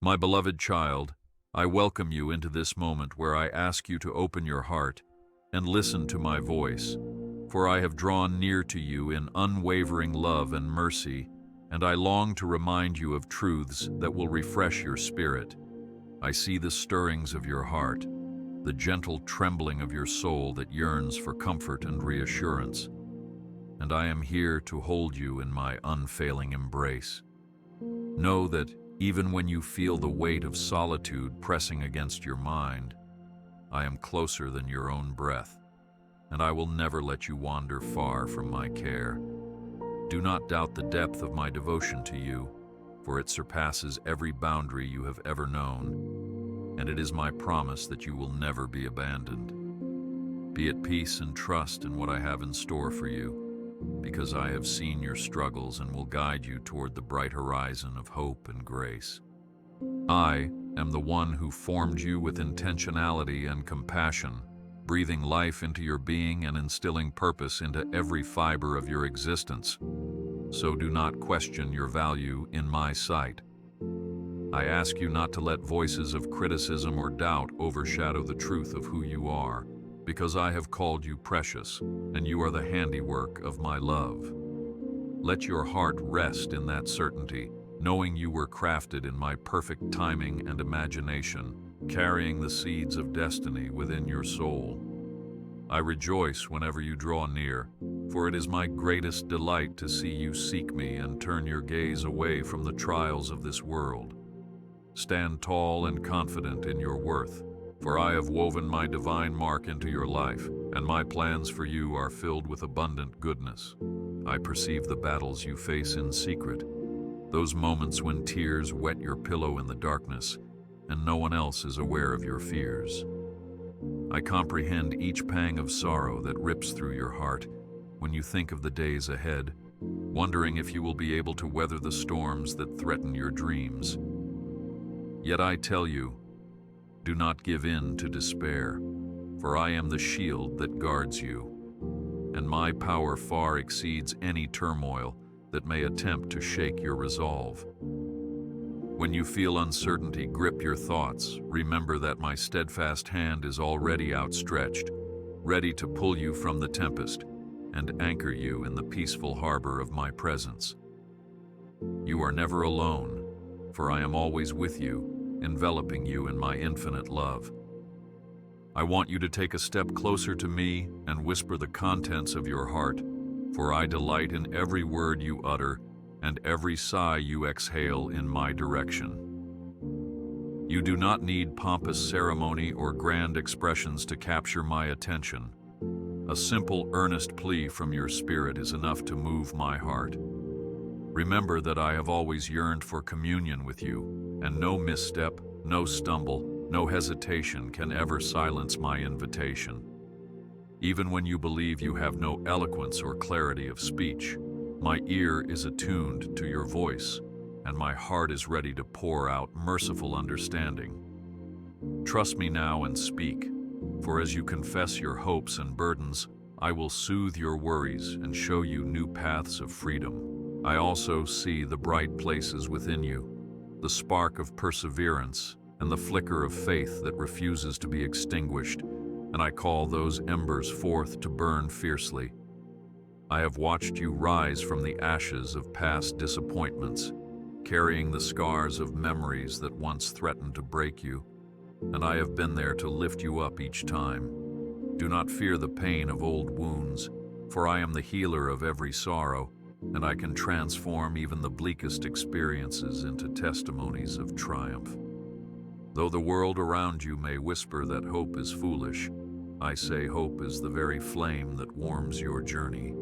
My beloved child, I welcome you into this moment where I ask you to open your heart and listen to my voice, for I have drawn near to you in unwavering love and mercy, and I long to remind you of truths that will refresh your spirit. I see the stirrings of your heart, the gentle trembling of your soul that yearns for comfort and reassurance, and I am here to hold you in my unfailing embrace. Know that even when you feel the weight of solitude pressing against your mind, I am closer than your own breath, and I will never let you wander far from my care. Do not doubt the depth of my devotion to you, for it surpasses every boundary you have ever known, and it is my promise that you will never be abandoned. Be at peace and trust in what I have in store for you, because I have seen your struggles and will guide you toward the bright horizon of hope and grace. I am the one who formed you with intentionality and compassion, breathing life into your being and instilling purpose into every fiber of your existence. So do not question your value in my sight. I ask you not to let voices of criticism or doubt overshadow the truth of who you are, because I have called you precious, and you are the handiwork of my love. Let your heart rest in that certainty, knowing you were crafted in my perfect timing and imagination, carrying the seeds of destiny within your soul. I rejoice whenever you draw near, for it is my greatest delight to see you seek me and turn your gaze away from the trials of this world. Stand tall and confident in your worth, for I have woven my divine mark into your life, and my plans for you are filled with abundant goodness. I perceive the battles you face in secret, those moments when tears wet your pillow in the darkness, and no one else is aware of your fears. I comprehend each pang of sorrow that rips through your heart when you think of the days ahead, wondering if you will be able to weather the storms that threaten your dreams. Yet I tell you, do not give in to despair, for I am the shield that guards you, and my power far exceeds any turmoil that may attempt to shake your resolve. When you feel uncertainty grip your thoughts, remember that my steadfast hand is already outstretched, ready to pull you from the tempest and anchor you in the peaceful harbor of my presence. You are never alone, for I am always with you, enveloping you in my infinite love. I want you to take a step closer to me and whisper the contents of your heart, for I delight in every word you utter and every sigh you exhale in my direction. You do not need pompous ceremony or grand expressions to capture my attention. A simple, earnest plea from your spirit is enough to move my heart. Remember that I have always yearned for communion with you, and no misstep, no stumble, no hesitation can ever silence my invitation. Even when you believe you have no eloquence or clarity of speech, my ear is attuned to your voice, and my heart is ready to pour out merciful understanding. Trust me now and speak, for as you confess your hopes and burdens, I will soothe your worries and show you new paths of freedom. I also see the bright places within you, the spark of perseverance and the flicker of faith that refuses to be extinguished, and I call those embers forth to burn fiercely. I have watched you rise from the ashes of past disappointments, carrying the scars of memories that once threatened to break you, and I have been there to lift you up each time. Do not fear the pain of old wounds, for I am the healer of every sorrow, and I can transform even the bleakest experiences into testimonies of triumph. Though the world around you may whisper that hope is foolish, I say hope is the very flame that warms your journey,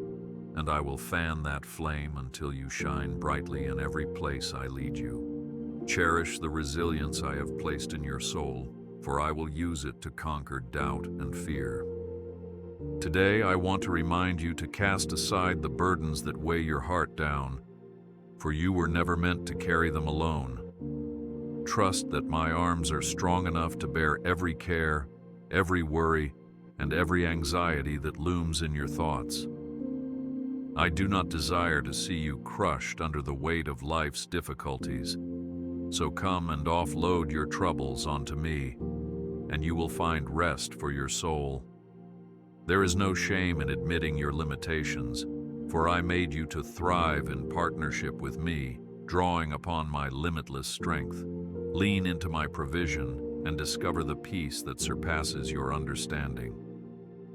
and I will fan that flame until you shine brightly in every place I lead you. Cherish the resilience I have placed in your soul, for I will use it to conquer doubt and fear. Today, I want to remind you to cast aside the burdens that weigh your heart down, for you were never meant to carry them alone. Trust that my arms are strong enough to bear every care, every worry, and every anxiety that looms in your thoughts. I do not desire to see you crushed under the weight of life's difficulties, So come and offload your troubles onto me, and you will find rest for your soul. There is no shame in admitting your limitations, for I made you to thrive in partnership with me, drawing upon my limitless strength. Lean into my provision and discover the peace that surpasses your understanding.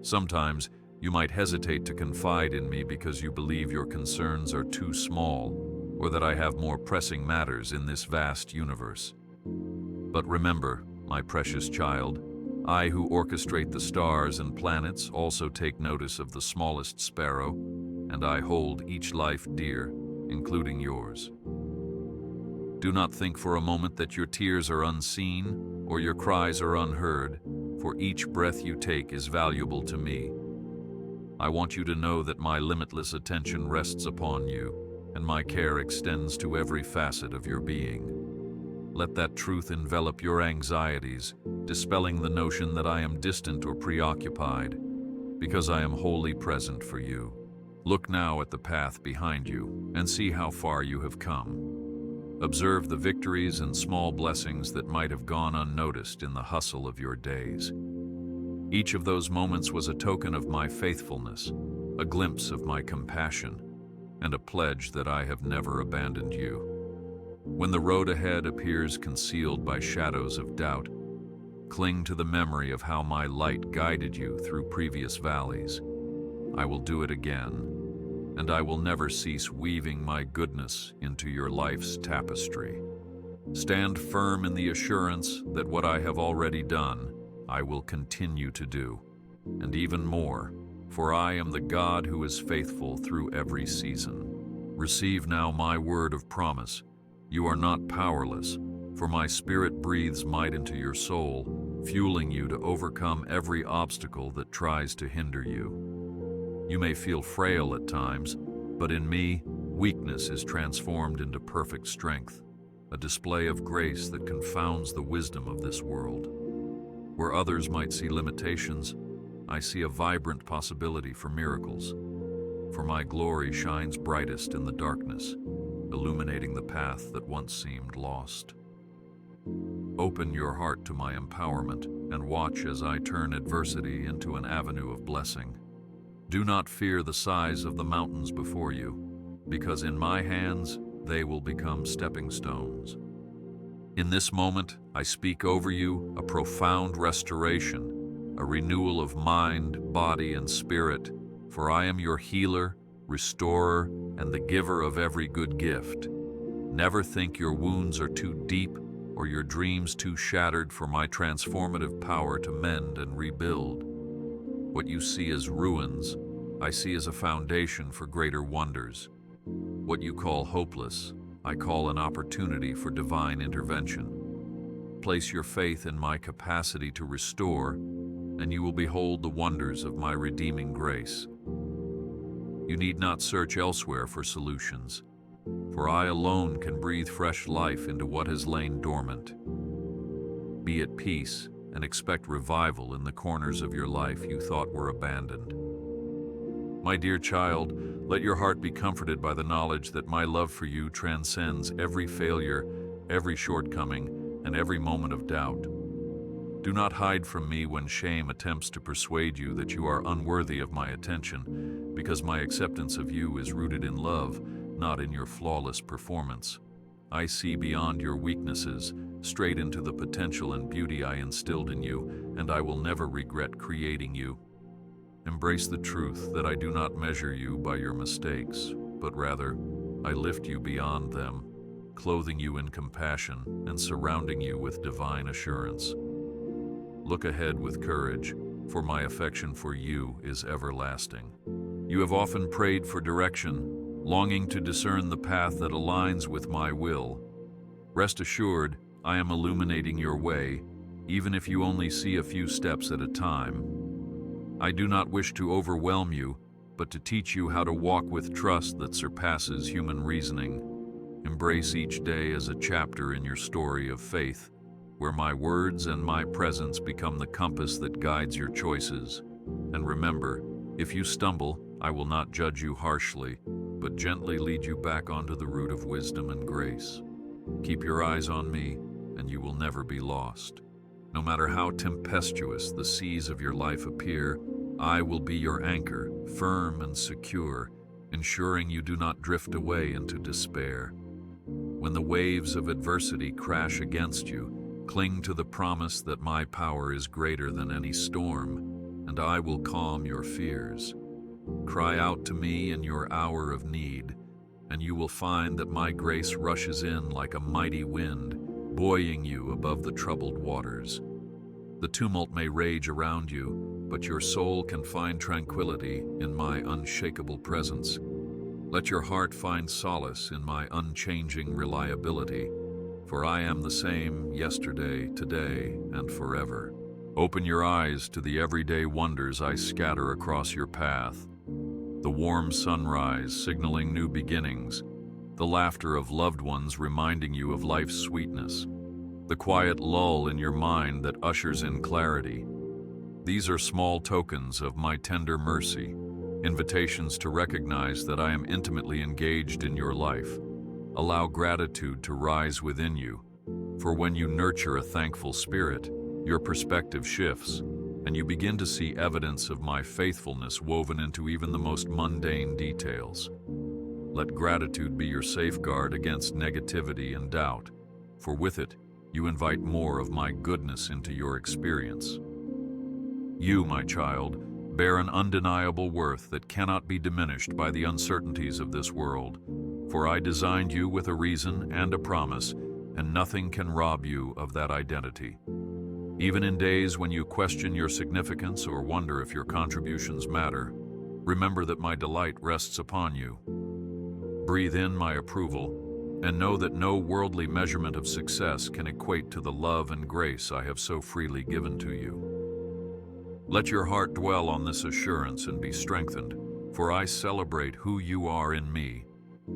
Sometimes you might hesitate to confide in me because you believe your concerns are too small, or that I have more pressing matters in this vast universe. But remember, my precious child, I who orchestrate the stars and planets also take notice of the smallest sparrow, and I hold each life dear, including yours. Do not think for a moment that your tears are unseen or your cries are unheard, for each breath you take is valuable to me. I want you to know that my limitless attention rests upon you, and my care extends to every facet of your being. Let that truth envelop your anxieties, dispelling the notion that I am distant or preoccupied, because I am wholly present for you. Look now at the path behind you and see how far you have come. Observe the victories and small blessings that might have gone unnoticed in the hustle of your days. Each of those moments was a token of my faithfulness, a glimpse of my compassion, and a pledge that I have never abandoned you. When the road ahead appears concealed by shadows of doubt, cling to the memory of how my light guided you through previous valleys. I will do it again, and I will never cease weaving my goodness into your life's tapestry. Stand firm in the assurance that what I have already done, I will continue to do, and even more, for I am the God who is faithful through every season. Receive now my word of promise. You are not powerless, for my spirit breathes might into your soul, fueling you to overcome every obstacle that tries to hinder you. You may feel frail at times, but in me, weakness is transformed into perfect strength, a display of grace that confounds the wisdom of this world. Where others might see limitations, I see a vibrant possibility for miracles, for my glory shines brightest in the darkness, illuminating the path that once seemed lost. Open your heart to my empowerment and watch as I turn adversity into an avenue of blessing. Do not fear the size of the mountains before you, because in my hands they will become stepping stones. In this moment, I speak over you a profound restoration, a renewal of mind, body, and spirit, for I am your healer, restorer, and the giver of every good gift. Never think your wounds are too deep or your dreams too shattered for my transformative power to mend and rebuild. What you see as ruins, I see as a foundation for greater wonders. What you call hopeless, I call an opportunity for divine intervention. Place your faith in my capacity to restore, and you will behold the wonders of my redeeming grace. You need not search elsewhere for solutions, for I alone can breathe fresh life into what has lain dormant. Be at peace and expect revival in the corners of your life you thought were abandoned. My dear child, let your heart be comforted by the knowledge that my love for you transcends every failure, every shortcoming, and every moment of doubt. Do not hide from me when shame attempts to persuade you that you are unworthy of my attention, because my acceptance of you is rooted in love, not in your flawless performance. I see beyond your weaknesses, straight into the potential and beauty I instilled in you, and I will never regret creating you. Embrace the truth that I do not measure you by your mistakes, but rather, I lift you beyond them, clothing you in compassion and surrounding you with divine assurance. Look ahead with courage, for my affection for you is everlasting. You have often prayed for direction, longing to discern the path that aligns with my will. Rest assured, I am illuminating your way, even if you only see a few steps at a time. I do not wish to overwhelm you, but to teach you how to walk with trust that surpasses human reasoning. Embrace each day as a chapter in your story of faith, where my words and my presence become the compass that guides your choices. And remember, if you stumble, I will not judge you harshly, but gently lead you back onto the route of wisdom and grace. Keep your eyes on me, and you will never be lost. No matter how tempestuous the seas of your life appear, I will be your anchor, firm and secure, ensuring you do not drift away into despair. When the waves of adversity crash against you, cling to the promise that my power is greater than any storm, and I will calm your fears. Cry out to me in your hour of need, and you will find that my grace rushes in like a mighty wind, buoying you above the troubled waters. The tumult may rage around you, but your soul can find tranquility in my unshakable presence. Let your heart find solace in my unchanging reliability, for I am the same yesterday, today, and forever. Open your eyes to the everyday wonders I scatter across your path. The warm sunrise signaling new beginnings, the laughter of loved ones reminding you of life's sweetness, the quiet lull in your mind that ushers in clarity. These are small tokens of my tender mercy, invitations to recognize that I am intimately engaged in your life. Allow gratitude to rise within you, for when you nurture a thankful spirit, your perspective shifts, and you begin to see evidence of my faithfulness woven into even the most mundane details. Let gratitude be your safeguard against negativity and doubt, for with it, you invite more of my goodness into your experience. You, my child, bear an undeniable worth that cannot be diminished by the uncertainties of this world, for I designed you with a reason and a promise, and nothing can rob you of that identity. Even in days when you question your significance or wonder if your contributions matter, remember that my delight rests upon you. Breathe in my approval, and know that no worldly measurement of success can equate to the love and grace I have so freely given to you. Let your heart dwell on this assurance and be strengthened, for I celebrate who you are in me,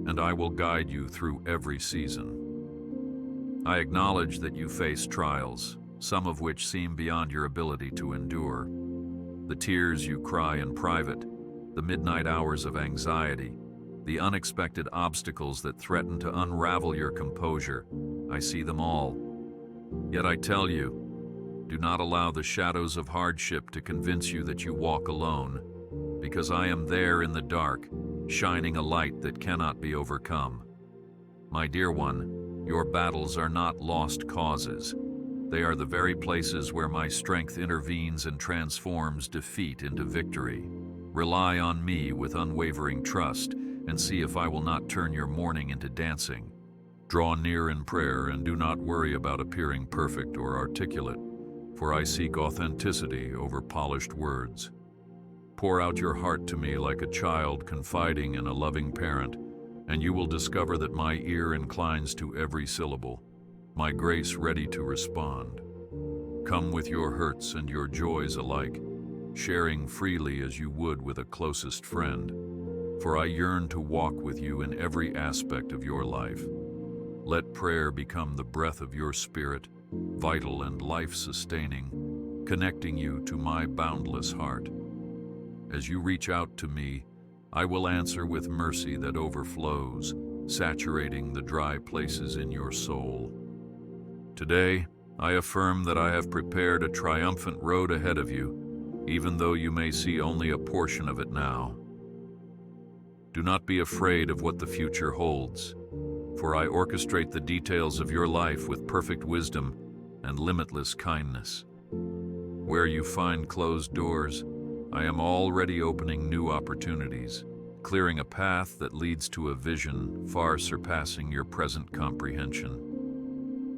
and I will guide you through every season. I acknowledge that you face trials, some of which seem beyond your ability to endure. The tears you cry in private, the midnight hours of anxiety, the unexpected obstacles that threaten to unravel your composure, I see them all. Yet I tell you, do not allow the shadows of hardship to convince you that you walk alone, because I am there in the dark, shining a light that cannot be overcome. My dear one, your battles are not lost causes. They are the very places where my strength intervenes and transforms defeat into victory. Rely on me with unwavering trust, and see if I will not turn your mourning into dancing. Draw near in prayer and do not worry about appearing perfect or articulate, for I seek authenticity over polished words. Pour out your heart to me like a child confiding in a loving parent, and you will discover that my ear inclines to every syllable, my grace ready to respond. Come with your hurts and your joys alike, sharing freely as you would with a closest friend, for I yearn to walk with you in every aspect of your life. Let prayer become the breath of your spirit, vital and life-sustaining, connecting you to my boundless heart. As you reach out to me, I will answer with mercy that overflows, saturating the dry places in your soul. Today, I affirm that I have prepared a triumphant road ahead of you, even though you may see only a portion of it now. Do not be afraid of what the future holds, for I orchestrate the details of your life with perfect wisdom and limitless kindness. Where you find closed doors, I am already opening new opportunities, clearing a path that leads to a vision far surpassing your present comprehension.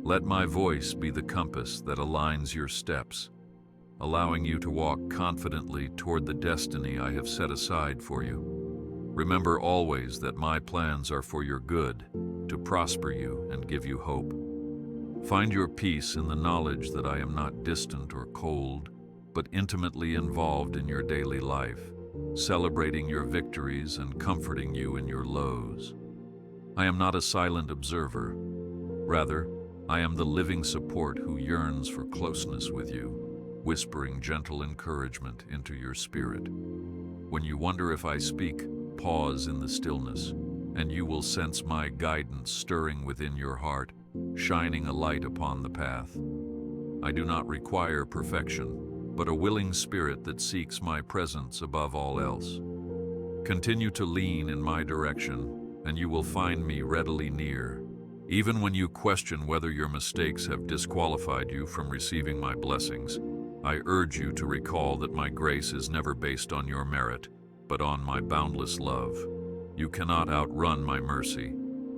Let my voice be the compass that aligns your steps, allowing you to walk confidently toward the destiny I have set aside for you. Remember always that my plans are for your good, to prosper you and give you hope. Find your peace in the knowledge that I am not distant or cold, but intimately involved in your daily life, celebrating your victories and comforting you in your lows. I am not a silent observer. Rather, I am the living support who yearns for closeness with you, whispering gentle encouragement into your spirit. When you wonder if I speak, pause in the stillness, and you will sense my guidance stirring within your heart, shining a light upon the path. I do not require perfection, but a willing spirit that seeks my presence above all else. Continue to lean in my direction, and you will find me readily near. Even when you question whether your mistakes have disqualified you from receiving my blessings, I urge you to recall that my grace is never based on your merit, but on my boundless love. You cannot outrun my mercy.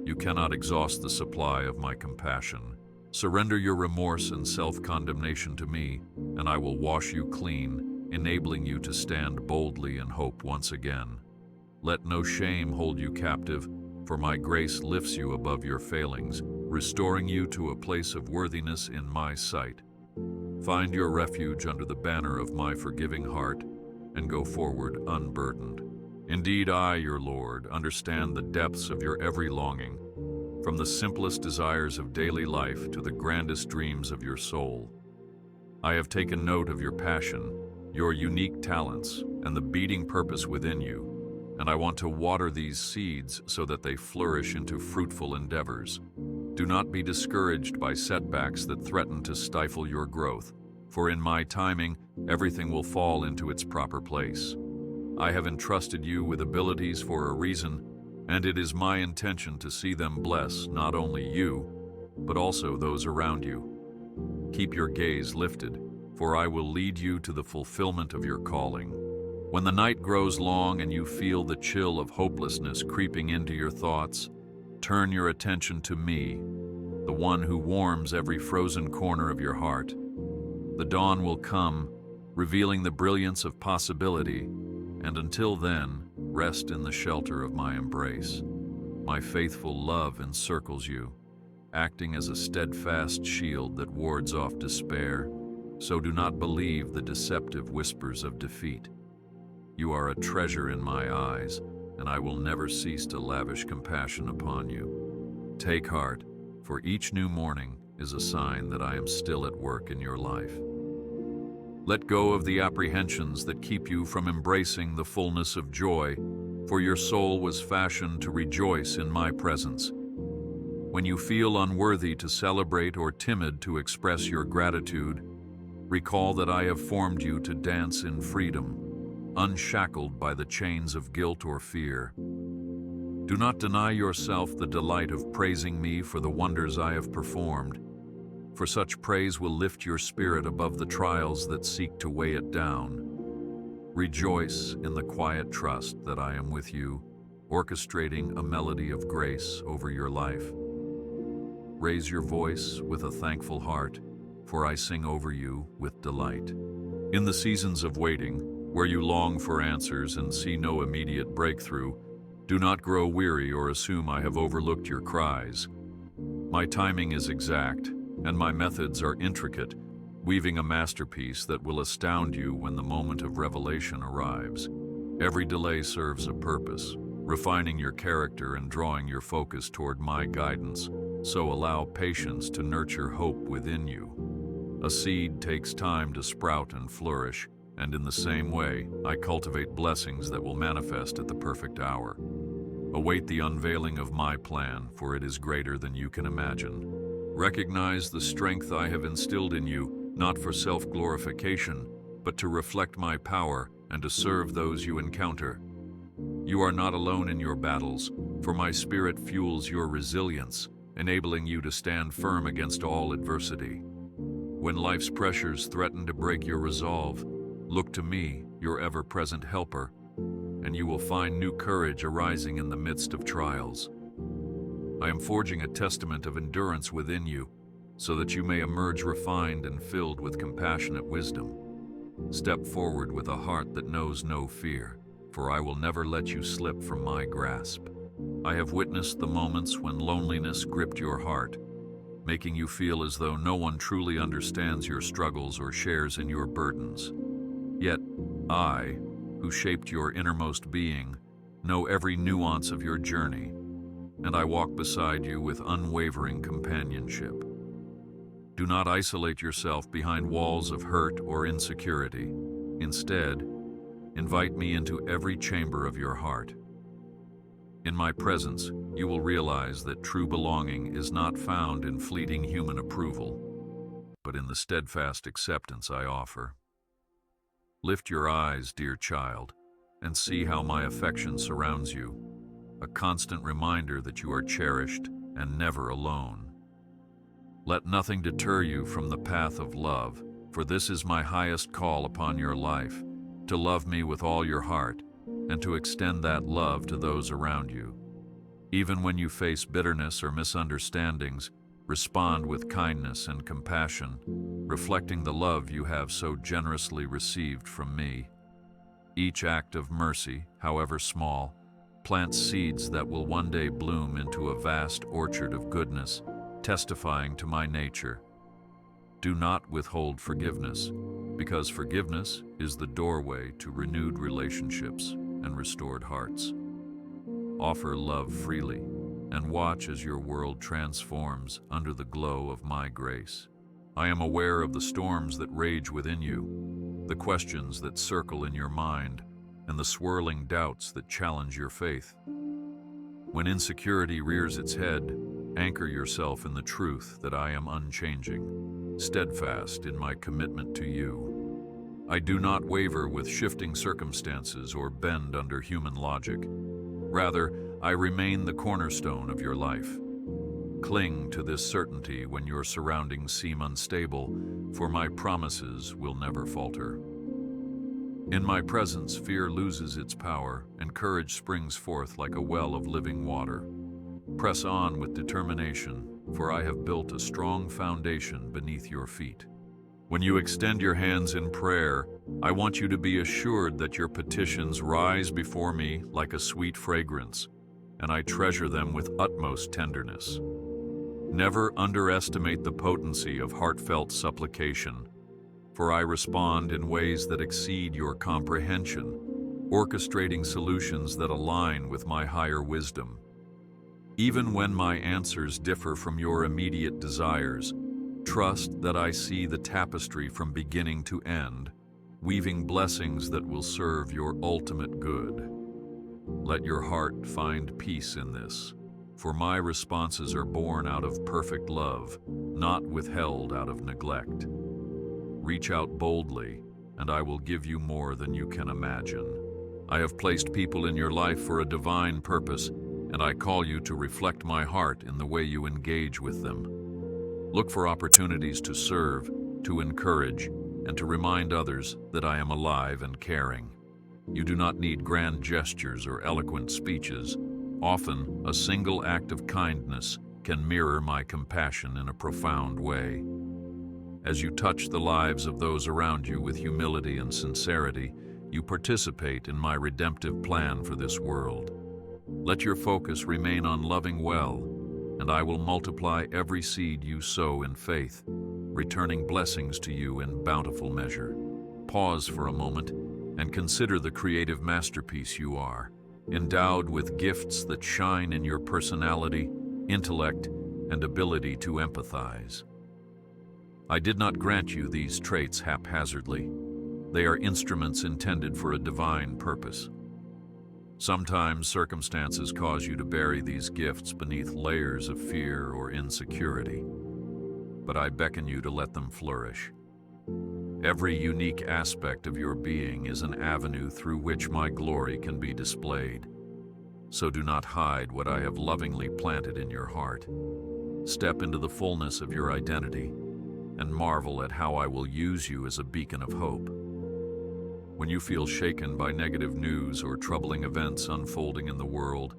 You cannot exhaust the supply of my compassion. Surrender your remorse and self-condemnation to me, and I will wash you clean, enabling you to stand boldly in hope once again. Let no shame hold you captive, for my grace lifts you above your failings, restoring you to a place of worthiness in my sight. Find your refuge under the banner of my forgiving heart, and go forward unburdened. Indeed, I, your Lord, understand the depths of your every longing, from the simplest desires of daily life to the grandest dreams of your soul. I have taken note of your passion, your unique talents, and the beating purpose within you, and I want to water these seeds so that they flourish into fruitful endeavors. Do not be discouraged by setbacks that threaten to stifle your growth, for in my timing, everything will fall into its proper place. I have entrusted you with abilities for a reason, and it is my intention to see them bless not only you, but also those around you. Keep your gaze lifted, for I will lead you to the fulfillment of your calling. When the night grows long and you feel the chill of hopelessness creeping into your thoughts, turn your attention to me, the one who warms every frozen corner of your heart. The dawn will come, revealing the brilliance of possibility, and until then, rest in the shelter of my embrace. My faithful love encircles you, acting as a steadfast shield that wards off despair, so do not believe the deceptive whispers of defeat. You are a treasure in my eyes, and I will never cease to lavish compassion upon you. Take heart, for each new morning is a sign that I am still at work in your life. Let go of the apprehensions that keep you from embracing the fullness of joy, for your soul was fashioned to rejoice in my presence. When you feel unworthy to celebrate or timid to express your gratitude, recall that I have formed you to dance in freedom, unshackled by the chains of guilt or fear. Do not deny yourself the delight of praising me for the wonders I have performed, for such praise will lift your spirit above the trials that seek to weigh it down. Rejoice in the quiet trust that I am with you, orchestrating a melody of grace over your life. Raise your voice with a thankful heart, for I sing over you with delight. In the seasons of waiting, where you long for answers and see no immediate breakthrough, do not grow weary or assume I have overlooked your cries. My timing is exact, and my methods are intricate, weaving a masterpiece that will astound you when the moment of revelation arrives. Every delay serves a purpose, refining your character and drawing your focus toward my guidance, so allow patience to nurture hope within you. A seed takes time to sprout and flourish, and in the same way, I cultivate blessings that will manifest at the perfect hour. Await the unveiling of my plan, for it is greater than you can imagine. Recognize the strength I have instilled in you, not for self-glorification, but to reflect my power and to serve those you encounter. You are not alone in your battles, for my spirit fuels your resilience, enabling you to stand firm against all adversity. When life's pressures threaten to break your resolve, look to me, your ever-present helper, and you will find new courage arising in the midst of trials. I am forging a testament of endurance within you, so that you may emerge refined and filled with compassionate wisdom. Step forward with a heart that knows no fear, for I will never let you slip from my grasp. I have witnessed the moments when loneliness gripped your heart, making you feel as though no one truly understands your struggles or shares in your burdens. Yet, I, who shaped your innermost being, know every nuance of your journey, and I walk beside you with unwavering companionship. Do not isolate yourself behind walls of hurt or insecurity. Instead, invite me into every chamber of your heart. In my presence, you will realize that true belonging is not found in fleeting human approval, but in the steadfast acceptance I offer. Lift your eyes, dear child, and see how my affection surrounds you, a constant reminder that you are cherished and never alone. Let nothing deter you from the path of love, for this is my highest call upon your life, to love me with all your heart and to extend that love to those around you. Even when you face bitterness or misunderstandings, respond with kindness and compassion, reflecting the love you have so generously received from me. Each act of mercy, however small, plants seeds that will one day bloom into a vast orchard of goodness, testifying to my nature. Do not withhold forgiveness, because forgiveness is the doorway to renewed relationships and restored hearts. Offer love freely, and watch as your world transforms under the glow of my grace. I am aware of the storms that rage within you, the questions that circle in your mind, and the swirling doubts that challenge your faith. When insecurity rears its head, anchor yourself in the truth that I am unchanging, steadfast in my commitment to you. I do not waver with shifting circumstances or bend under human logic. Rather, I remain the cornerstone of your life. Cling to this certainty when your surroundings seem unstable, for my promises will never falter. In my presence, fear loses its power, and courage springs forth like a well of living water. Press on with determination, for I have built a strong foundation beneath your feet. When you extend your hands in prayer, I want you to be assured that your petitions rise before me like a sweet fragrance, and I treasure them with utmost tenderness. Never underestimate the potency of heartfelt supplication, for I respond in ways that exceed your comprehension, orchestrating solutions that align with my higher wisdom. Even when my answers differ from your immediate desires, trust that I see the tapestry from beginning to end, weaving blessings that will serve your ultimate good. Let your heart find peace in this, for my responses are born out of perfect love, not withheld out of neglect. Reach out boldly, and I will give you more than you can imagine. I have placed people in your life for a divine purpose, and I call you to reflect my heart in the way you engage with them. Look for opportunities to serve, to encourage, and to remind others that I am alive and caring. You do not need grand gestures or eloquent speeches. Often, a single act of kindness can mirror my compassion in a profound way. As you touch the lives of those around you with humility and sincerity, you participate in my redemptive plan for this world. Let your focus remain on loving well, and I will multiply every seed you sow in faith, returning blessings to you in bountiful measure. Pause for a moment and consider the creative masterpiece you are, endowed with gifts that shine in your personality, intellect, and ability to empathize. I did not grant you these traits haphazardly. They are instruments intended for a divine purpose. Sometimes circumstances cause you to bury these gifts beneath layers of fear or insecurity, but I beckon you to let them flourish. Every unique aspect of your being is an avenue through which my glory can be displayed. So do not hide what I have lovingly planted in your heart. Step into the fullness of your identity and marvel at how I will use you as a beacon of hope. When you feel shaken by negative news or troubling events unfolding in the world,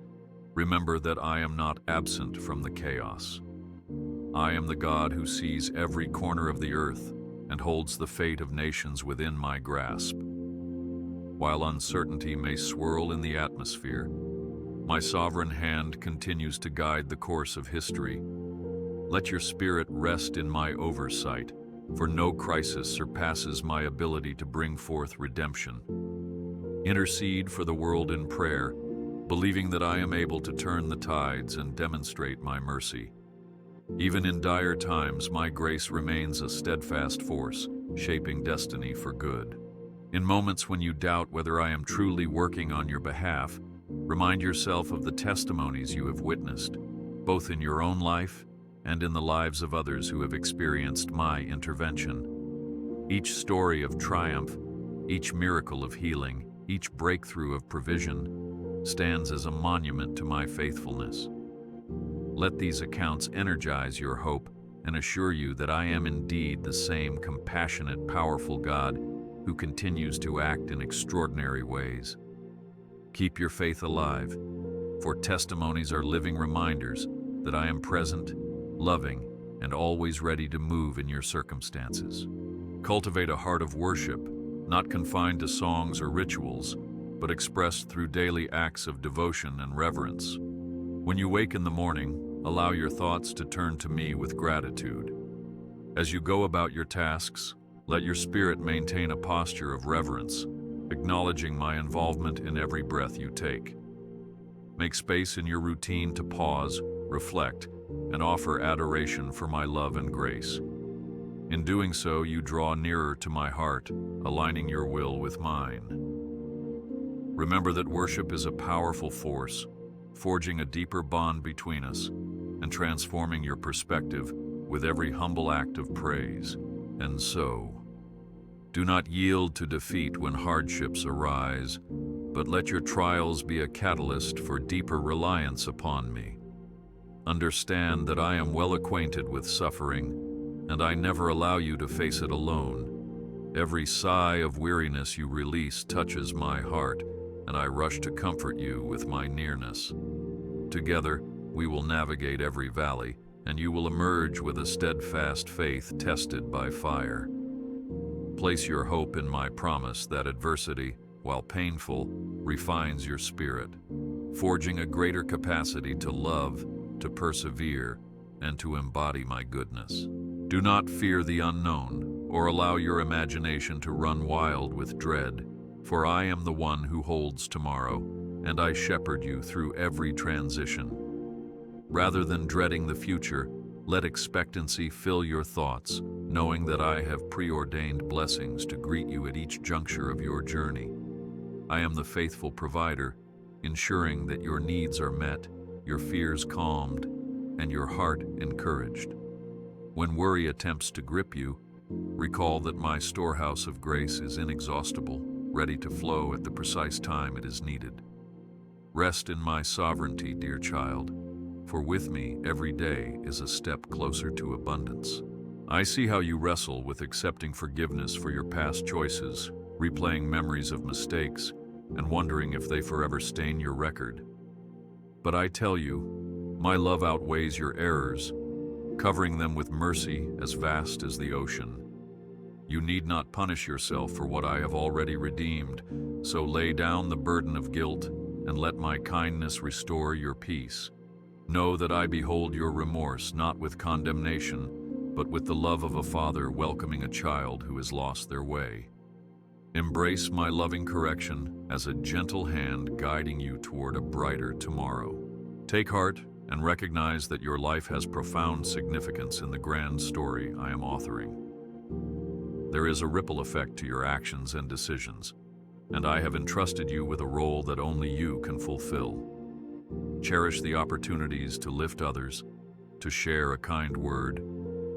remember that I am not absent from the chaos. I am the God who sees every corner of the earth and holds the fate of nations within my grasp. While uncertainty may swirl in the atmosphere, my sovereign hand continues to guide the course of history. Let your spirit rest in my oversight, for no crisis surpasses my ability to bring forth redemption. Intercede for the world in prayer, believing that I am able to turn the tides and demonstrate my mercy. Even in dire times, my grace remains a steadfast force, shaping destiny for good. In moments when you doubt whether I am truly working on your behalf, Remind yourself of the testimonies you have witnessed, both in your own life and in the lives of others who have experienced my intervention. Each story of triumph, each miracle of healing, each breakthrough of provision stands as a monument to my faithfulness. Let these accounts energize your hope and assure you that I am indeed the same compassionate, powerful God who continues to act in extraordinary ways. Keep your faith alive, for testimonies are living reminders that I am present, loving, and always ready to move in your circumstances. Cultivate a heart of worship, not confined to songs or rituals, but expressed through daily acts of devotion and reverence. When you wake in the morning, allow your thoughts to turn to me with gratitude. As you go about your tasks, let your spirit maintain a posture of reverence, acknowledging my involvement in every breath you take. Make space in your routine to pause, reflect, and offer adoration for my love and grace. In doing so, you draw nearer to my heart, aligning your will with mine. Remember that worship is a powerful force, forging a deeper bond between us and transforming your perspective with every humble act of praise. And so, do not yield to defeat when hardships arise, but let your trials be a catalyst for deeper reliance upon me. Understand that I am well acquainted with suffering, and I never allow you to face it alone. Every sigh of weariness you release touches my heart, and I rush to comfort you with my nearness. Together, we will navigate every valley, and you will emerge with a steadfast faith tested by fire. Place your hope in my promise that adversity, while painful, refines your spirit, forging a greater capacity to love, to persevere, and to embody my goodness. Do not fear the unknown, or allow your imagination to run wild with dread, for I am the one who holds tomorrow, and I shepherd you through every transition. Rather than dreading the future, let expectancy fill your thoughts, knowing that I have preordained blessings to greet you at each juncture of your journey. I am the faithful provider, ensuring that your needs are met, your fears calmed, and your heart encouraged. When worry attempts to grip you, recall that my storehouse of grace is inexhaustible, ready to flow at the precise time it is needed. Rest in my sovereignty, dear child, for with me every day is a step closer to abundance. I see how you wrestle with accepting forgiveness for your past choices, replaying memories of mistakes, and wondering if they forever stain your record. But I tell you, my love outweighs your errors, covering them with mercy as vast as the ocean. You need not punish yourself for what I have already redeemed, so lay down the burden of guilt and let my kindness restore your peace. Know that I behold your remorse not with condemnation, but with the love of a father welcoming a child who has lost their way. Embrace my loving correction as a gentle hand guiding you toward a brighter tomorrow. Take heart and recognize that your life has profound significance in the grand story I am authoring. There is a ripple effect to your actions and decisions, and I have entrusted you with a role that only you can fulfill. Cherish the opportunities to lift others, to share a kind word,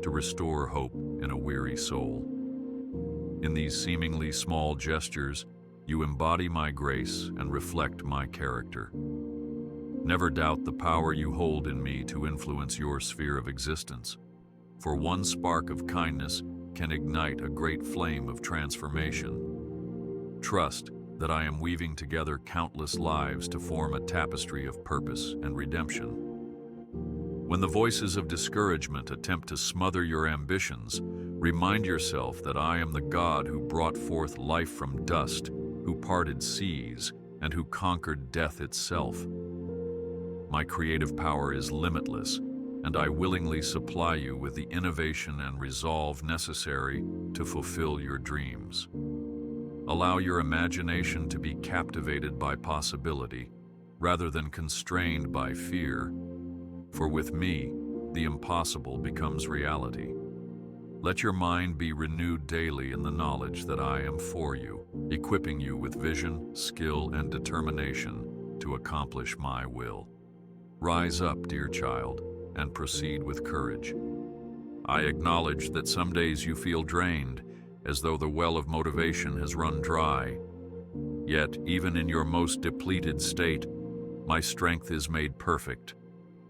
to restore hope in a weary soul. In these seemingly small gestures, you embody my grace and reflect my character. Never doubt the power you hold in me to influence your sphere of existence, for one spark of kindness can ignite a great flame of transformation. Trust that I am weaving together countless lives to form a tapestry of purpose and redemption. When the voices of discouragement attempt to smother your ambitions, remind yourself that I am the God who brought forth life from dust, who parted seas, and who conquered death itself. My creative power is limitless, and I willingly supply you with the innovation and resolve necessary to fulfill your dreams. Allow your imagination to be captivated by possibility, rather than constrained by fear. For with me, the impossible becomes reality. Let your mind be renewed daily in the knowledge that I am for you, equipping you with vision, skill, and determination, to accomplish my will. Rise up, dear child, and proceed with courage. I acknowledge that some days you feel drained, as though the well of motivation has run dry. Yet, even in your most depleted state, my strength is made perfect,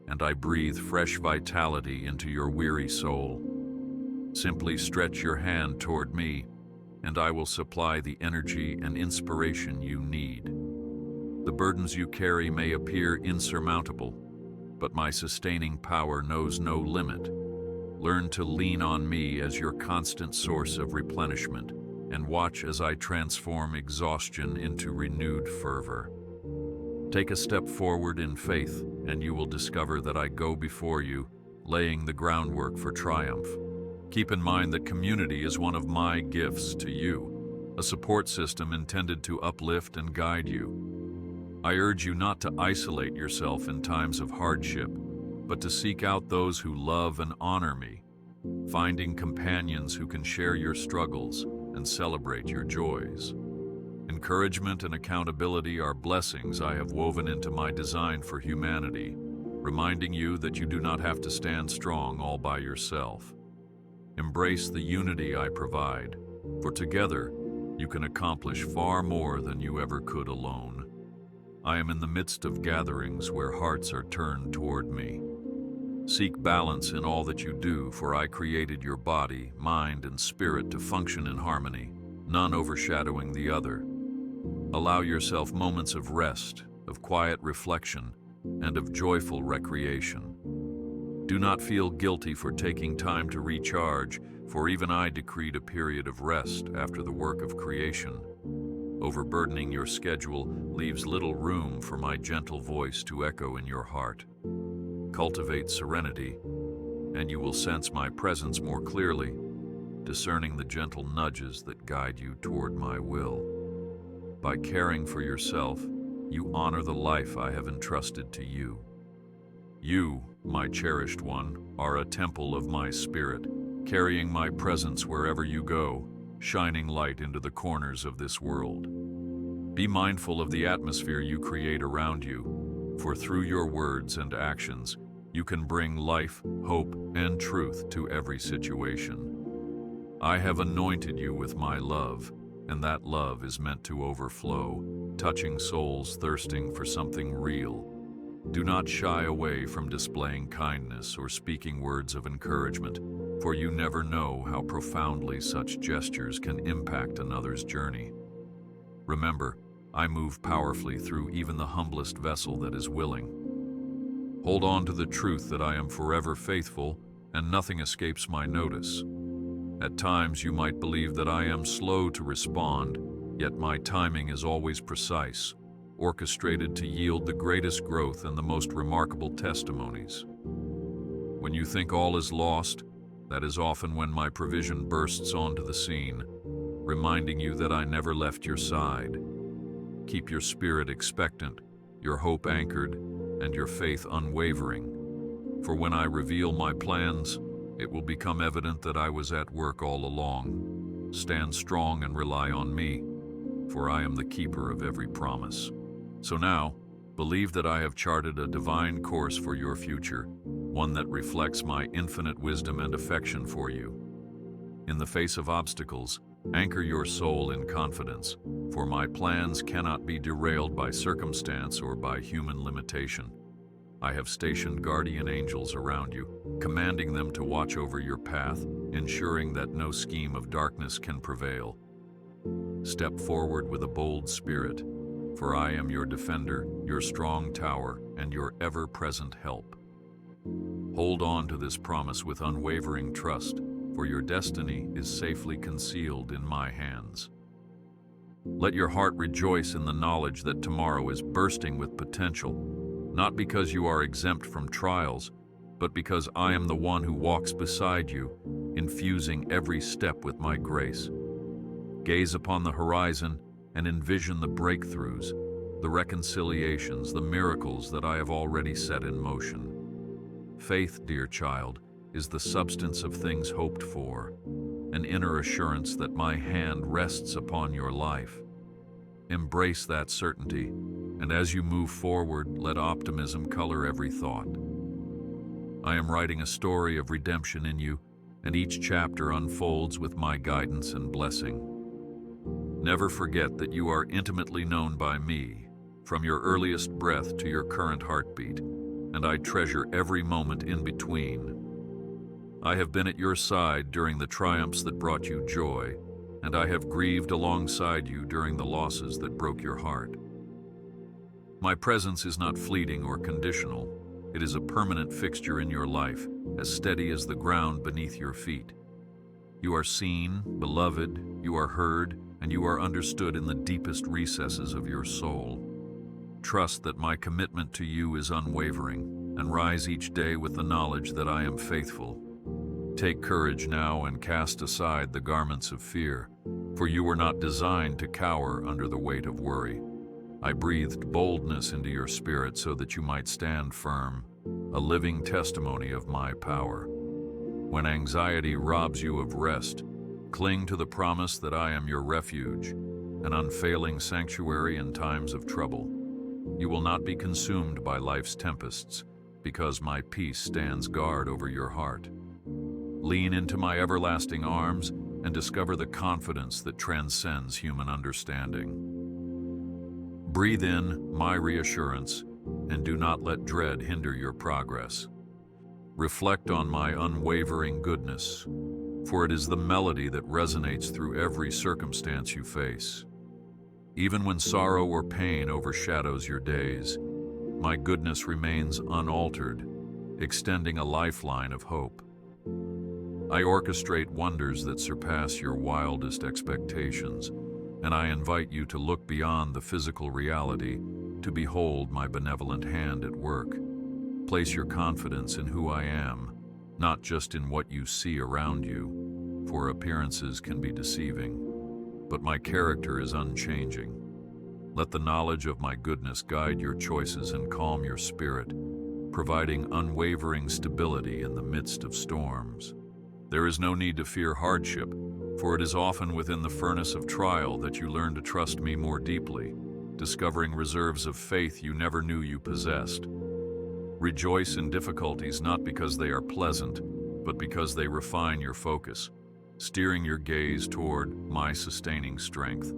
and I breathe fresh vitality into your weary soul. Simply stretch your hand toward me, and I will supply the energy and inspiration you need. The burdens you carry may appear insurmountable, but my sustaining power knows no limit. Learn to lean on me as your constant source of replenishment, and watch as I transform exhaustion into renewed fervor. Take a step forward in faith, and you will discover that I go before you, laying the groundwork for triumph. Keep in mind that community is one of my gifts to you, a support system intended to uplift and guide you. I urge you not to isolate yourself in times of hardship, but to seek out those who love and honor me, finding companions who can share your struggles and celebrate your joys. Encouragement and accountability are blessings I have woven into my design for humanity, reminding you that you do not have to stand strong all by yourself. Embrace the unity I provide, for together you can accomplish far more than you ever could alone. I am in the midst of gatherings where hearts are turned toward me. Seek balance in all that you do, for I created your body, mind, and spirit to function in harmony, none overshadowing the other. Allow yourself moments of rest, of quiet reflection, and of joyful recreation. Do not feel guilty for taking time to recharge, for even I decreed a period of rest after the work of creation. Overburdening your schedule leaves little room for my gentle voice to echo in your heart. Cultivate serenity, and you will sense my presence more clearly, discerning the gentle nudges that guide you toward my will. By caring for yourself, you honor the life I have entrusted to you. You, my cherished one, are a temple of my spirit, carrying my presence wherever you go, shining light into the corners of this world. Be mindful of the atmosphere you create around you, for through your words and actions, you can bring life, hope, and truth to every situation. I have anointed you with my love, and that love is meant to overflow, touching souls thirsting for something real. Do not shy away from displaying kindness or speaking words of encouragement, for you never know how profoundly such gestures can impact another's journey. Remember, I move powerfully through even the humblest vessel that is willing. Hold on to the truth that I am forever faithful, and nothing escapes my notice. At times you might believe that I am slow to respond, yet my timing is always precise, orchestrated to yield the greatest growth and the most remarkable testimonies. When you think all is lost, that is often when my provision bursts onto the scene, reminding you that I never left your side. Keep your spirit expectant, your hope anchored, and your faith unwavering. For when I reveal my plans, it will become evident that I was at work all along. Stand strong and rely on me, for I am the keeper of every promise. So now, believe that I have charted a divine course for your future, one that reflects my infinite wisdom and affection for you. In the face of obstacles, anchor your soul in confidence, for my plans cannot be derailed by circumstance or by human limitation. I have stationed guardian angels around you, commanding them to watch over your path, ensuring that no scheme of darkness can prevail. Step forward with a bold spirit, for I am your defender, your strong tower, and your ever-present help. Hold on to this promise with unwavering trust, for your destiny is safely concealed in my hands. Let your heart rejoice in the knowledge that tomorrow is bursting with potential, not because you are exempt from trials, but because I am the one who walks beside you, infusing every step with my grace. Gaze upon the horizon and envision the breakthroughs, the reconciliations, the miracles that I have already set in motion. Faith, dear child, is the substance of things hoped for, an inner assurance that my hand rests upon your life. Embrace that certainty and as you move forward, let optimism color every thought. I am writing a story of redemption in you, and each chapter unfolds with my guidance and blessing. Never forget that you are intimately known by me, from your earliest breath to your current heartbeat, and I treasure every moment in between. I have been at your side during the triumphs that brought you joy, and I have grieved alongside you during the losses that broke your heart. My presence is not fleeting or conditional. It is a permanent fixture in your life, as steady as the ground beneath your feet. You are seen, beloved, you are heard, and you are understood in the deepest recesses of your soul. Trust that my commitment to you is unwavering, and rise each day with the knowledge that I am faithful. Take courage now and cast aside the garments of fear, for you were not designed to cower under the weight of worry. I breathed boldness into your spirit so that you might stand firm, a living testimony of my power. When anxiety robs you of rest, cling to the promise that I am your refuge, an unfailing sanctuary in times of trouble. You will not be consumed by life's tempests, because my peace stands guard over your heart. Lean into my everlasting arms and discover the confidence that transcends human understanding. Breathe in my reassurance, and do not let dread hinder your progress. Reflect on my unwavering goodness, for it is the melody that resonates through every circumstance you face. Even when sorrow or pain overshadows your days, my goodness remains unaltered, extending a lifeline of hope. I orchestrate wonders that surpass your wildest expectations, and I invite you to look beyond the physical reality to behold my benevolent hand at work. Place your confidence in who I am, not just in what you see around you, for appearances can be deceiving, but my character is unchanging. Let the knowledge of my goodness guide your choices and calm your spirit, providing unwavering stability in the midst of storms. There is no need to fear hardship, for it is often within the furnace of trial that you learn to trust me more deeply, discovering reserves of faith you never knew you possessed. Rejoice in difficulties not because they are pleasant, but because they refine your focus, steering your gaze toward my sustaining strength.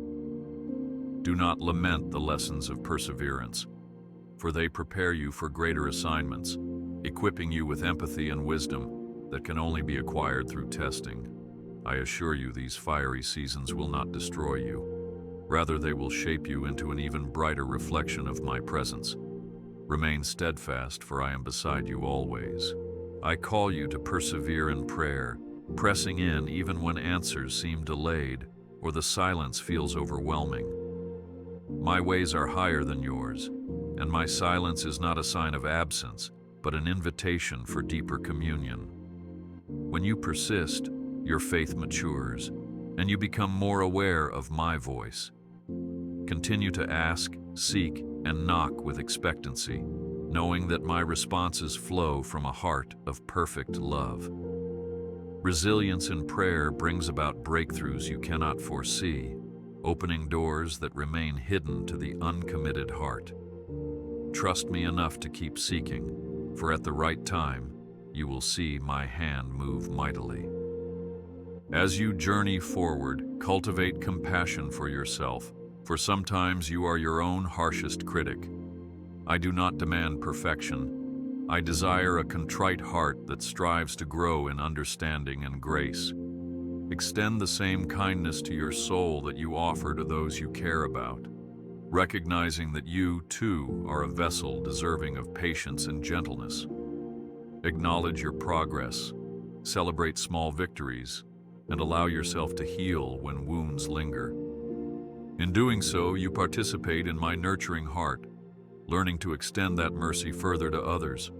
Do not lament the lessons of perseverance, for they prepare you for greater assignments, equipping you with empathy and wisdom that can only be acquired through testing. I assure you these fiery seasons will not destroy you. Rather, they will shape you into an even brighter reflection of my presence. Remain steadfast, for I am beside you always. I call you to persevere in prayer, pressing in even when answers seem delayed or the silence feels overwhelming. My ways are higher than yours, and my silence is not a sign of absence, but an invitation for deeper communion. When you persist, your faith matures, and you become more aware of my voice. Continue to ask, seek, and knock with expectancy, knowing that my responses flow from a heart of perfect love. Resilience in prayer brings about breakthroughs you cannot foresee, opening doors that remain hidden to the uncommitted heart. Trust me enough to keep seeking, for at the right time, you will see my hand move mightily. As you journey forward, cultivate compassion for yourself, for sometimes you are your own harshest critic. I do not demand perfection. I desire a contrite heart that strives to grow in understanding and grace. Extend the same kindness to your soul that you offer to those you care about, recognizing that you, too, are a vessel deserving of patience and gentleness. Acknowledge your progress, celebrate small victories, and allow yourself to heal when wounds linger. In doing so, you participate in my nurturing heart, learning to extend that mercy further to others.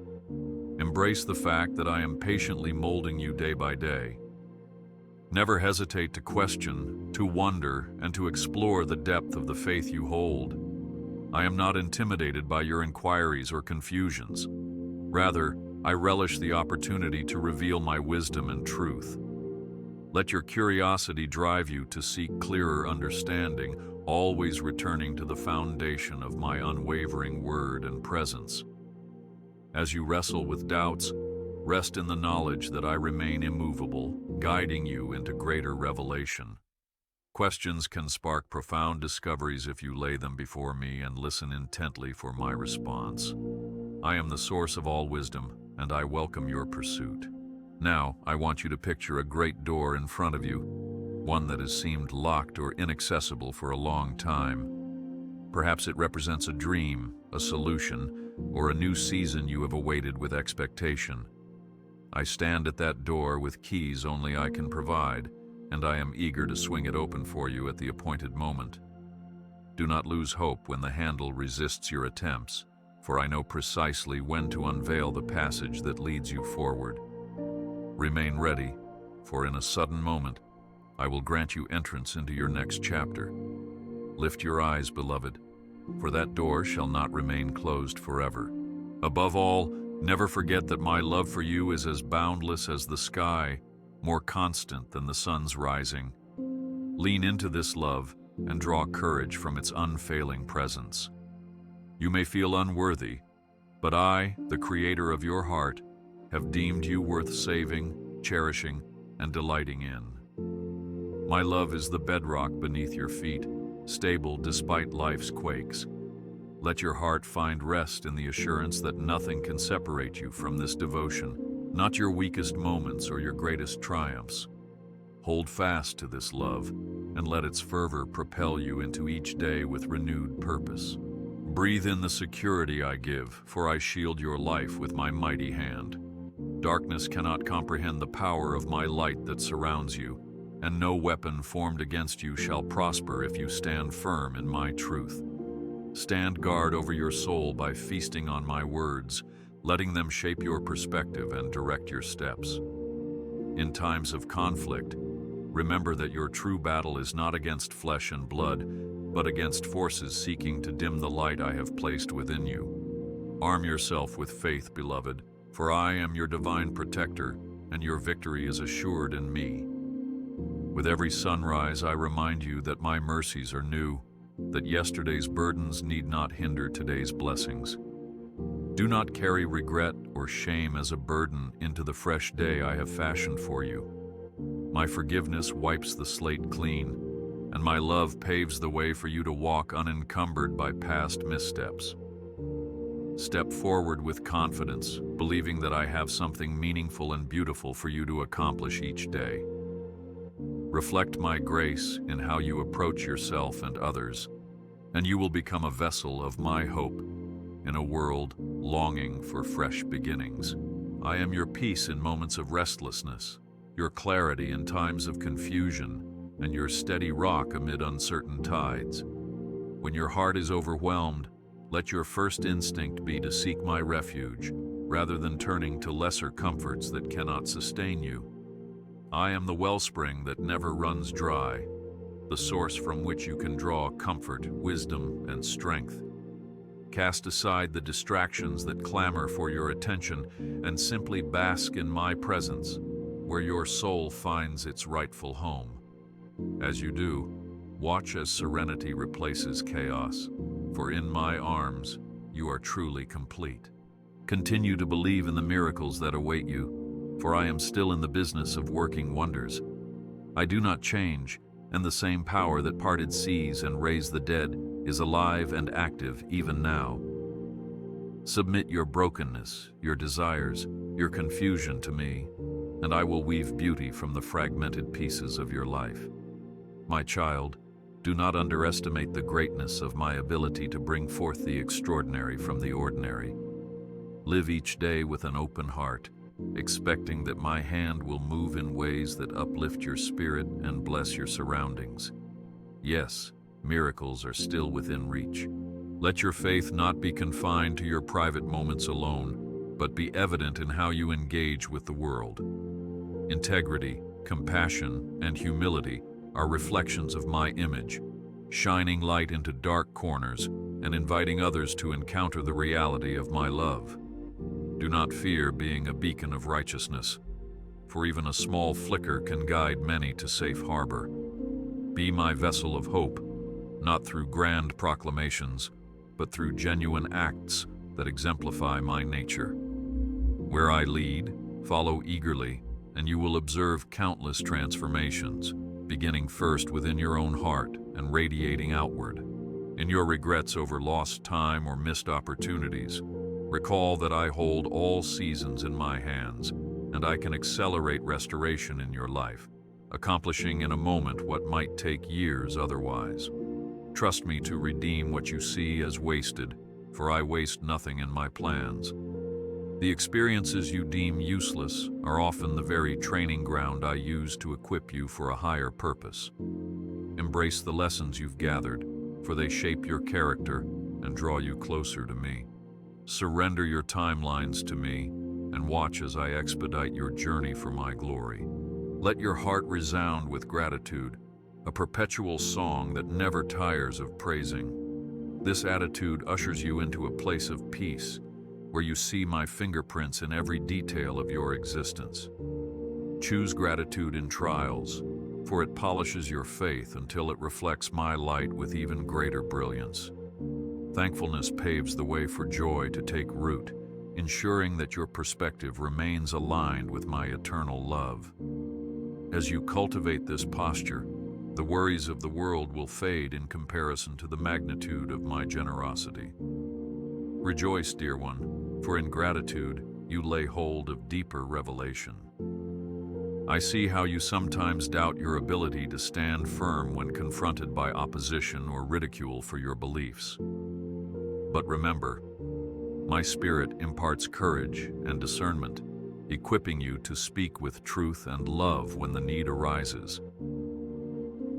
Embrace the fact that I am patiently molding you day by day. Never hesitate to question, to wonder, and to explore the depth of the faith you hold. I am not intimidated by your inquiries or confusions. Rather, I relish the opportunity to reveal my wisdom and truth. Let your curiosity drive you to seek clearer understanding, always returning to the foundation of my unwavering word and presence. As you wrestle with doubts, rest in the knowledge that I remain immovable, guiding you into greater revelation. Questions can spark profound discoveries if you lay them before me and listen intently for my response. I am the source of all wisdom, and I welcome your pursuit. Now, I want you to picture a great door in front of you, one that has seemed locked or inaccessible for a long time. Perhaps it represents a dream, a solution, or a new season you have awaited with expectation. I stand at that door with keys only I can provide, and I am eager to swing it open for you at the appointed moment. Do not lose hope when the handle resists your attempts, for I know precisely when to unveil the passage that leads you forward. Remain ready, for in a sudden moment, I will grant you entrance into your next chapter. Lift your eyes, beloved, for that door shall not remain closed forever. Above all, never forget that my love for you is as boundless as the sky, more constant than the sun's rising. Lean into this love and draw courage from its unfailing presence. You may feel unworthy, but I, the creator of your heart, have deemed you worth saving, cherishing, and delighting in. My love is the bedrock beneath your feet, stable despite life's quakes. Let your heart find rest in the assurance that nothing can separate you from this devotion, not your weakest moments or your greatest triumphs. Hold fast to this love, and let its fervor propel you into each day with renewed purpose. Breathe in the security I give, for I shield your life with my mighty hand. Darkness cannot comprehend the power of my light that surrounds you, and no weapon formed against you shall prosper if you stand firm in my truth. Stand guard over your soul by feasting on my words, letting them shape your perspective and direct your steps. In times of conflict, remember that your true battle is not against flesh and blood, but against forces seeking to dim the light I have placed within you. Arm yourself with faith, beloved, for I am your divine protector, and your victory is assured in me. With every sunrise, I remind you that my mercies are new, that yesterday's burdens need not hinder today's blessings. Do not carry regret or shame as a burden into the fresh day I have fashioned for you. My forgiveness wipes the slate clean, and my love paves the way for you to walk unencumbered by past missteps. Step forward with confidence, believing that I have something meaningful and beautiful for you to accomplish each day. Reflect my grace in how you approach yourself and others, and you will become a vessel of my hope in a world longing for fresh beginnings. I am your peace in moments of restlessness, your clarity in times of confusion, and your steady rock amid uncertain tides. When your heart is overwhelmed, let your first instinct be to seek my refuge, rather than turning to lesser comforts that cannot sustain you. I am the wellspring that never runs dry, the source from which you can draw comfort, wisdom, and strength. Cast aside the distractions that clamor for your attention and simply bask in my presence, where your soul finds its rightful home. As you do, watch as serenity replaces chaos, for in my arms you are truly complete. Continue to believe in the miracles that await you, for I am still in the business of working wonders. I do not change, and the same power that parted seas and raised the dead is alive and active even now. Submit your brokenness, your desires, your confusion to me, and I will weave beauty from the fragmented pieces of your life. My child, do not underestimate the greatness of my ability to bring forth the extraordinary from the ordinary. Live each day with an open heart, expecting that my hand will move in ways that uplift your spirit and bless your surroundings. Yes, miracles are still within reach. Let your faith not be confined to your private moments alone, but be evident in how you engage with the world. Integrity, compassion, and humility are reflections of my image, shining light into dark corners and inviting others to encounter the reality of my love. Do not fear being a beacon of righteousness. for even a small flicker can guide many to safe harbor. Be my vessel of hope, not through grand proclamations, but through genuine acts that exemplify my nature. Where I lead, follow eagerly, and you will observe countless transformations, beginning first within your own heart and radiating outward. In your regrets over lost time or missed opportunities, recall that I hold all seasons in my hands, and I can accelerate restoration in your life, accomplishing in a moment what might take years otherwise. Trust me to redeem what you see as wasted, for I waste nothing in my plans. The experiences you deem useless are often the very training ground I use to equip you for a higher purpose. Embrace the lessons you've gathered, for they shape your character and draw you closer to me. Surrender your timelines to me and watch as I expedite your journey for my glory. Let your heart resound with gratitude, a perpetual song that never tires of praising. This attitude ushers you into a place of peace, where you see my fingerprints in every detail of your existence. Choose gratitude in trials, for it polishes your faith until it reflects my light with even greater brilliance. Thankfulness paves the way for joy to take root, ensuring that your perspective remains aligned with my eternal love. As you cultivate this posture, the worries of the world will fade in comparison to the magnitude of my generosity. Rejoice, dear one, for in gratitude you lay hold of deeper revelation. I see how you sometimes doubt your ability to stand firm when confronted by opposition or ridicule for your beliefs. But remember, my spirit imparts courage and discernment, equipping you to speak with truth and love when the need arises.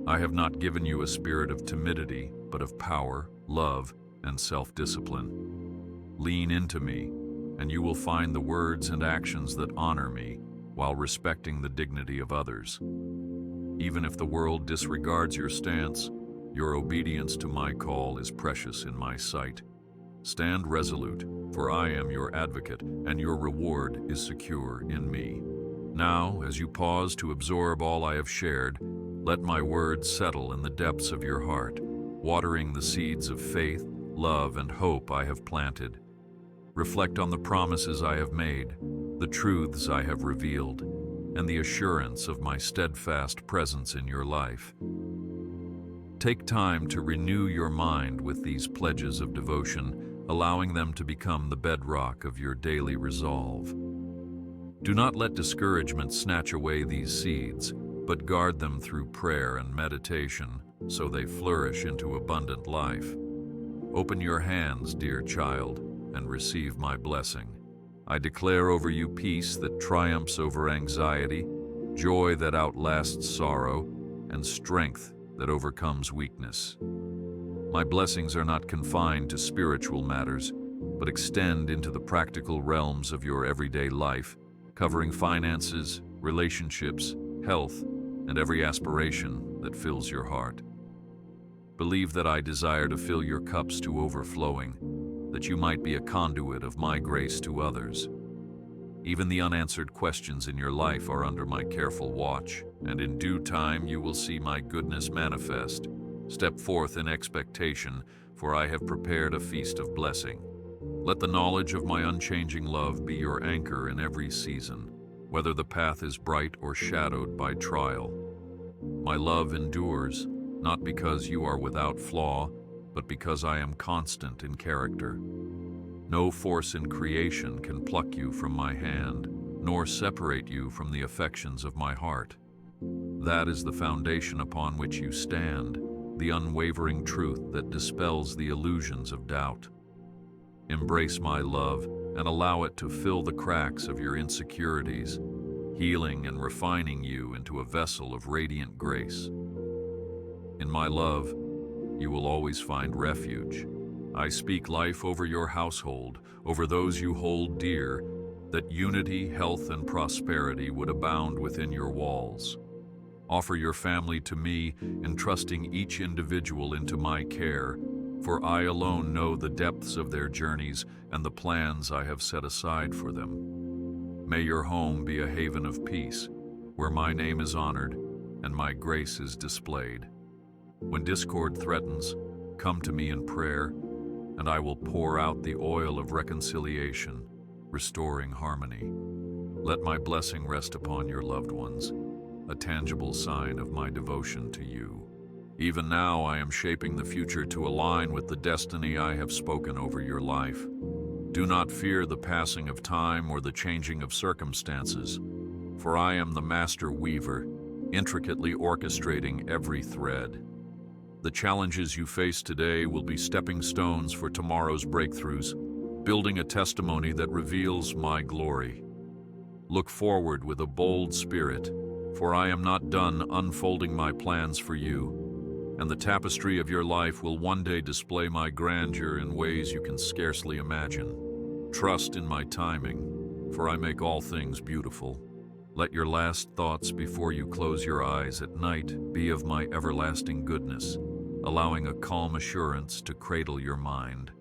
I have not given you a spirit of timidity, but of power, love, and self-discipline. Lean into me, and you will find the words and actions that honor me while respecting the dignity of others. Even if the world disregards your stance, your obedience to my call is precious in my sight. Stand resolute, for I am your advocate, and your reward is secure in me. Now, as you pause to absorb all I have shared, let my words settle in the depths of your heart, watering the seeds of faith, love, and hope I have planted. Reflect on the promises I have made, the truths I have revealed, and the assurance of my steadfast presence in your life. Take time to renew your mind with these pledges of devotion, allowing them to become the bedrock of your daily resolve. Do not let discouragement snatch away these seeds, but guard them through prayer and meditation so they flourish into abundant life. Open your hands, dear child, and receive my blessing. I declare over you peace that triumphs over anxiety, joy that outlasts sorrow, and strength that overcomes weakness. My blessings are not confined to spiritual matters, but extend into the practical realms of your everyday life, covering finances, relationships, health, and every aspiration that fills your heart. Believe that I desire to fill your cups to overflowing, that you might be a conduit of my grace to others. Even the unanswered questions in your life are under my careful watch, and in due time you will see my goodness manifest. Step forth in expectation, for I have prepared a feast of blessing. Let the knowledge of my unchanging love be your anchor in every season, whether the path is bright or shadowed by trial. My love endures, not because you are without flaw, but because I am constant in character. No force in creation can pluck you from my hand, nor separate you from the affections of my heart. That is the foundation upon which you stand, the unwavering truth that dispels the illusions of doubt. Embrace my love and allow it to fill the cracks of your insecurities, healing and refining you into a vessel of radiant grace. In my love, you will always find refuge. I speak life over your household, over those you hold dear, that unity, health, and prosperity would abound within your walls. Offer your family to me, entrusting each individual into my care, for I alone know the depths of their journeys and the plans I have set aside for them. May your home be a haven of peace, where my name is honored and my grace is displayed. When discord threatens, come to me in prayer, and I will pour out the oil of reconciliation, restoring harmony. Let my blessing rest upon your loved ones, a tangible sign of my devotion to you. Even now I am shaping the future to align with the destiny I have spoken over your life. Do not fear the passing of time or the changing of circumstances, for I am the master weaver, intricately orchestrating every thread. The challenges you face today will be stepping stones for tomorrow's breakthroughs, building a testimony that reveals my glory. Look forward with a bold spirit, for I am not done unfolding my plans for you, and the tapestry of your life will one day display my grandeur in ways you can scarcely imagine. Trust in my timing, for I make all things beautiful. Let your last thoughts before you close your eyes at night be of my everlasting goodness, allowing a calm assurance to cradle your mind.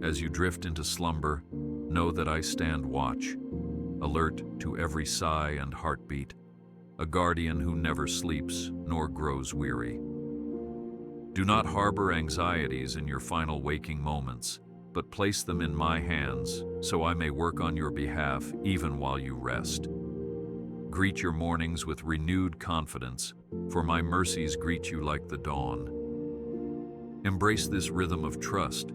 As you drift into slumber, know that I stand watch, alert to every sigh and heartbeat, a guardian who never sleeps nor grows weary. Do not harbor anxieties in your final waking moments, but place them in my hands so I may work on your behalf even while you rest. Greet your mornings with renewed confidence, for my mercies greet you like the dawn. Embrace this rhythm of trust,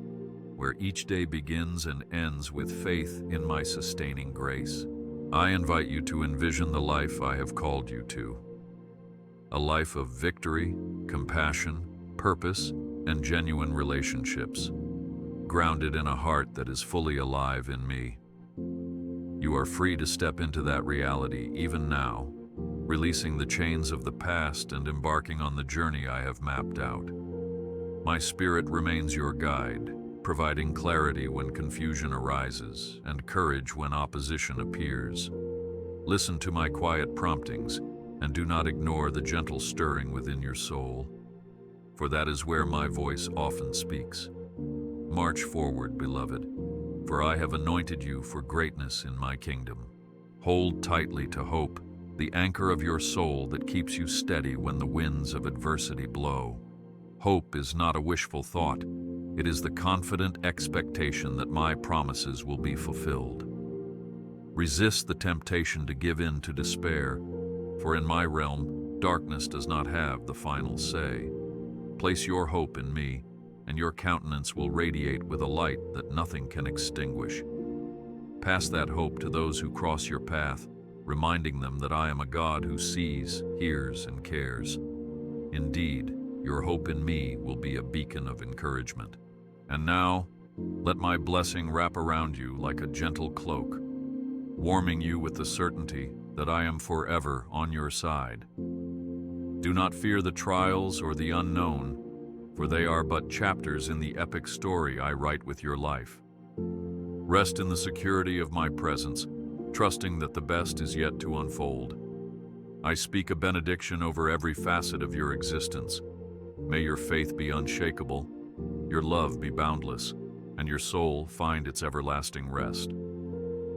where each day begins and ends with faith in my sustaining grace. I invite you to envision the life I have called you to. A life of victory, compassion, purpose, and genuine relationships, grounded in a heart that is fully alive in me. You are free to step into that reality even now, releasing the chains of the past and embarking on the journey I have mapped out. My spirit remains your guide, providing clarity when confusion arises and courage when opposition appears. Listen to my quiet promptings and do not ignore the gentle stirring within your soul, for that is where my voice often speaks. March forward, beloved, for I have anointed you for greatness in my kingdom. Hold tightly to hope, the anchor of your soul that keeps you steady when the winds of adversity blow. Hope is not a wishful thought. It is the confident expectation that my promises will be fulfilled. Resist the temptation to give in to despair, for in my realm, darkness does not have the final say. Place your hope in me, and your countenance will radiate with a light that nothing can extinguish. Pass that hope to those who cross your path, reminding them that I am a God who sees, hears, and cares. Indeed, your hope in me will be a beacon of encouragement. And now, let my blessing wrap around you like a gentle cloak, warming you with the certainty that I am forever on your side. Do not fear the trials or the unknown, for they are but chapters in the epic story I write with your life. Rest in the security of my presence, trusting that the best is yet to unfold. I speak a benediction over every facet of your existence. May your faith be unshakable, your love be boundless, and your soul find its everlasting rest.